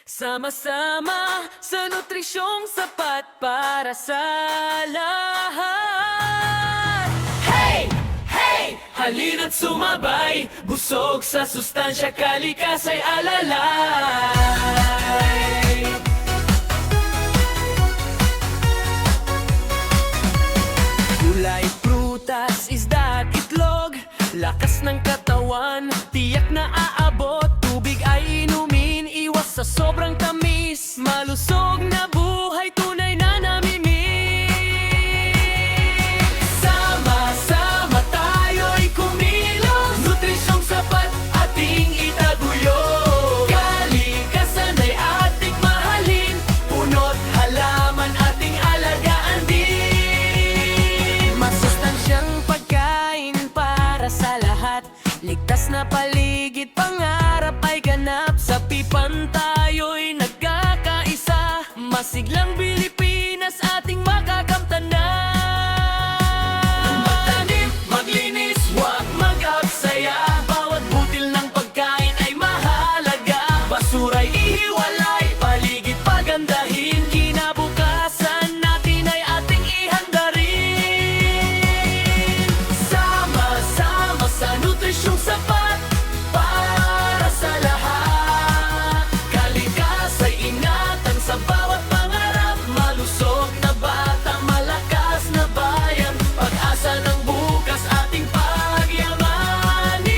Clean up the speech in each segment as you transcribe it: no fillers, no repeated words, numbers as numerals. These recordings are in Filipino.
Sama-sama sa nutrisyong sapat para sa lahat. Hey! Hey! Halina't sumabay, busog sa sustansya, kalikas ay alalay. Gulay, prutas, isda at itlog, lakas ng katawan, tiyak na aabot. Tubig ay inumin, iwas sa sobrang tamis, malusog na buhay, tunay na namimit. Sama-sama tayo'y kumilos, nutrisyong sapat ating itaguyod. Kalikasan ay ating mahalin, puno't halaman ating alagaan din. Masustansyang pagkain para sa lahat, ligtas na paligid, pangarap ay ganap. Sa pipan tayo'y nagkakaisa, masiglang Pilipinas ating makakamtanan. Magtanim, maglinis, huwag mag-aksaya, bawat butil ng pagkain ay mahalaga. Basura'y ihiwalay, paligid pagandahin, kinabukasan natin ay ating ihanda rin. Sama-sama sa nutrisyong sapat para sa lahat. Kalikas ay ingatan sa bawat pangarap, malusog na bata, malakas na bayan, pag-asa ng bukas ating pagyamanin.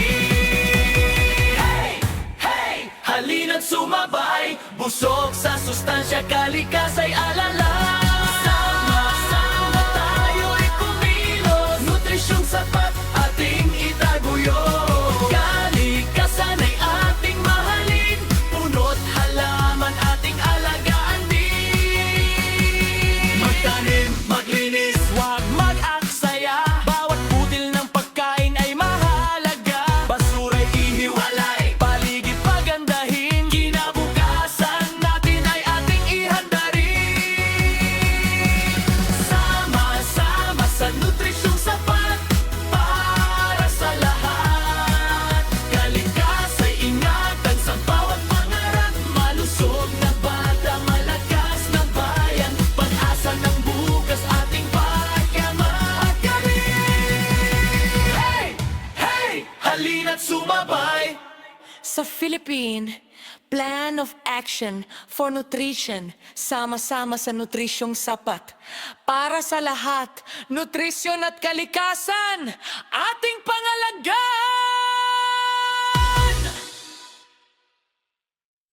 Hey! Hey! Halina't sumabay, busog sa sustansya, kalikas ay alalay. Sama-sama tayo'y kumilos, nutrisyong sapat ating itaguyod. Kalikasan ay ating mahalin, puno't halaman ating alagaan din. Magtanim, maglinis, huwag mag-aksaya, bawat butil ng pagkain ay mahalaga. Basura'y ihiwalay, paligid pagandahin, kinabukasan natin ay ating ihanda rin. Sama-sama sa nutrisyong sapat para sa lahat. Kalikas ay ingatan sa bawat pangarap, malusog na bata, malakas na bayan, pag-asa ng bukas ating pagyamanin. Hey! Hey! Halina't sumabay sa Philippine Plan of Action for Nutrition. Sama-sama sa nutrisyong sapat para sa lahat. Nutrisyon at kalikasan ating pangalagaan!